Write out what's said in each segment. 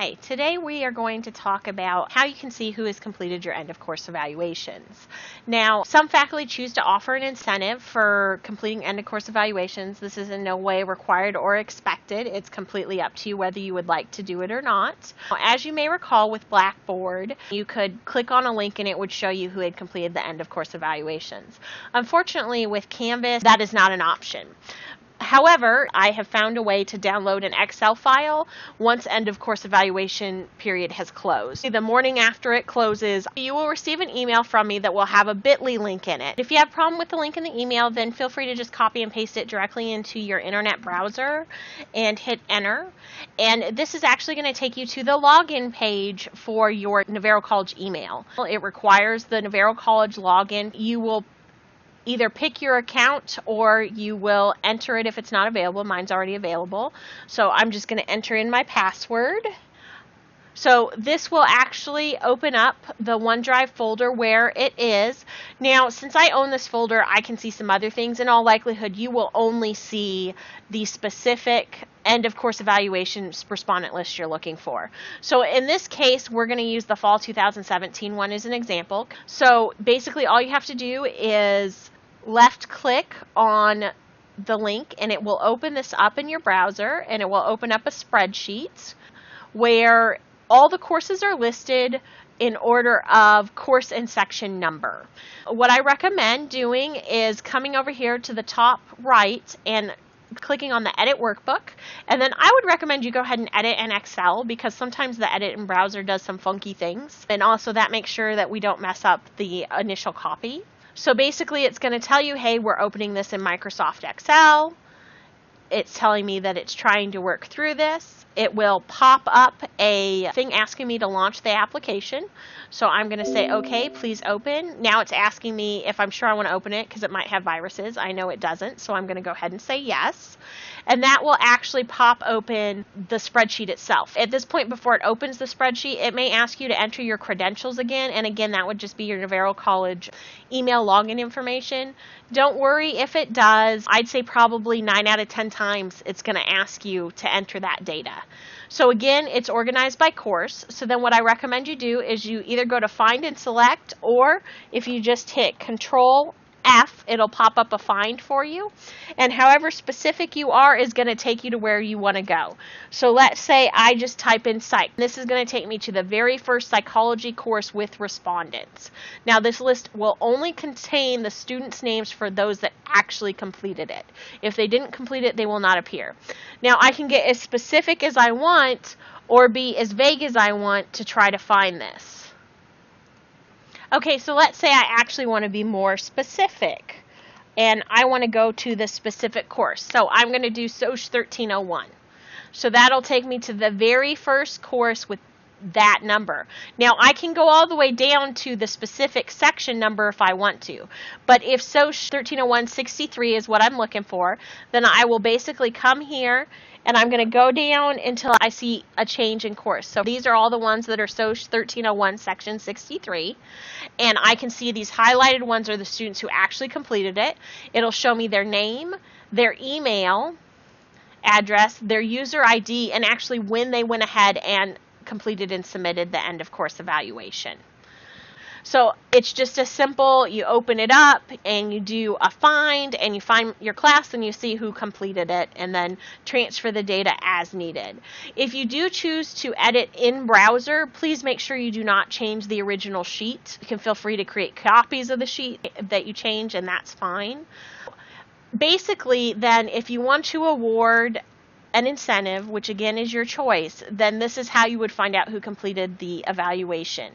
Hi, today we are going to talk about how you can see who has completed your end of course evaluations. Now, some faculty choose to offer an incentive for completing end of course evaluations. This is in no way required or expected. It's completely up to you whether you would like to do it or not. As you may recall with Blackboard, you could click on a link and it would show you who had completed the end of course evaluations. Unfortunately, with Canvas, that is not an option. However, I have found a way to download an Excel file once end of course evaluation period has closed. The morning after it closes, you will receive an email from me that will have a bit.ly link in it. If you have a problem with the link in the email, then feel free to just copy and paste it directly into your internet browser and hit enter. And this is actually going to take you to the login page for your Navarro College email. It requires the Navarro College login. You will either pick your account or you will enter it if it's not available. Mine's already available. So I'm just going to enter in my password. So this will actually open up the OneDrive folder where it is. Now, since I own this folder, I can see some other things. In all likelihood, you will only see the specific end of course evaluations respondent list you're looking for. So in this case, we're going to use the fall 2017 one as an example. So basically all you have to do is left click on the link and it will open this up in your browser, and it will open up a spreadsheet where all the courses are listed in order of course and section number. What I recommend doing is coming over here to the top right and clicking on the edit workbook, and then I would recommend you go ahead and edit in Excel because sometimes the edit in browser does some funky things, and also that makes sure that we don't mess up the initial copy. So basically it's going to tell you, hey, we're opening this in Microsoft Excel. It's telling me that it's trying to work through this. It will pop up a thing asking me to launch the application. So I'm going to say, okay, please open. Now it's asking me if I'm sure I want to open it because it might have viruses. I know it doesn't, so I'm going to go ahead and say yes. And that will actually pop open the spreadsheet itself. At this point, before it opens the spreadsheet, it may ask you to enter your credentials again. And again, that would just be your Navarro College email login information. Don't worry if it does. I'd say probably 9 out of 10 times it's going to ask you to enter that data. So again, it's organized by course. So then what I recommend you do is you either go to find and select, or if you just hit Control F, it'll pop up a find for you. And however specific you are is going to take you to where you want to go. So let's say I just type in psych. This is going to take me to the very first psychology course with respondents. Now this list will only contain the students' names for those that actually completed it. If they didn't complete it, they will not appear. Now I can get as specific as I want or be as vague as I want to try to find this. Okay, so let's say I actually want to be more specific and I want to go to the specific course. So I'm going to do Soc 1301. So that'll take me to the very first course with that number. Now I can go all the way down to the specific section number if I want to, but if Soc 1301-63 is what I'm looking for, then I will basically come here and I'm going to go down until I see a change in course. So these are all the ones that are Soc 1301 section 63, and I can see these highlighted ones are the students who actually completed it. It'll show me their name, their email address, their user ID, and actually when they went ahead and completed and submitted the end of course evaluation. So it's just as simple. You open it up and you do a find and you find your class and you see who completed it and then transfer the data as needed. If you do choose to edit in browser, please make sure you do not change the original sheet. You can feel free to create copies of the sheet that you change, and that's fine. Basically then, if you want to award an incentive, which again is your choice, then this is how you would find out who completed the evaluation.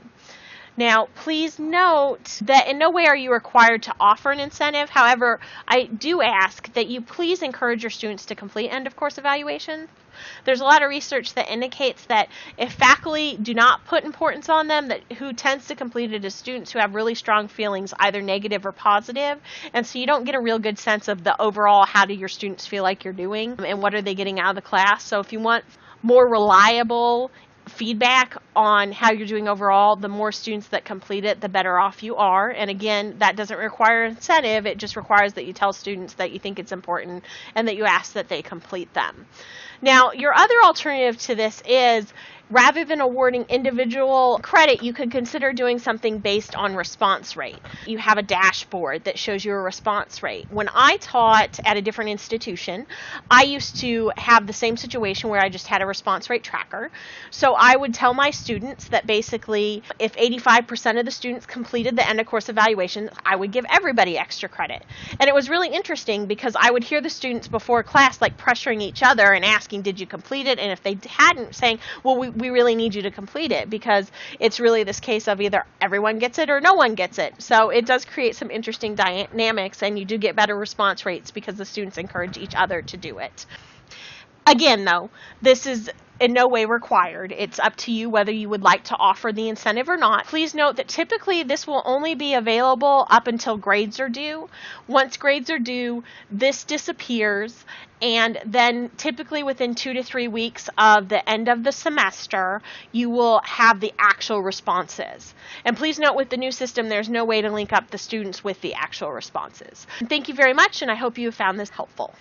Now, please note that in no way are you required to offer an incentive. However, I do ask that you please encourage your students to complete end of course evaluation. There's a lot of research that indicates that if faculty do not put importance on them, that who tends to complete it is students who have really strong feelings, either negative or positive, and so you don't get a real good sense of the overall how do your students feel like you're doing and what are they getting out of the class. So if you want more reliable feedback on how you're doing overall, the more students that complete it, the better off you are. And again, that doesn't require incentive. It just requires that you tell students that you think it's important and that you ask that they complete them. Now, your other alternative to this is rather than awarding individual credit, you could consider doing something based on response rate. You have a dashboard that shows your response rate. When I taught at a different institution, I used to have the same situation where I just had a response rate tracker. So I would tell my students that basically if 85% of the students completed the end of course evaluation, I would give everybody extra credit. And it was really interesting because I would hear the students before class like pressuring each other and asking, did you complete it? And if they hadn't, saying, well, we really need you to complete it, because it's really this case of either everyone gets it or no one gets it. So it does create some interesting dynamics, and you do get better response rates because the students encourage each other to do it. Again, though, this is in no way required. It's up to you whether you would like to offer the incentive or not. Please note that typically this will only be available up until grades are due. Once grades are due, this disappears, and then typically within 2 to 3 weeks of the end of the semester, you will have the actual responses. And please note, with the new system, there's no way to link up the students with the actual responses. Thank you very much, and I hope you have found this helpful.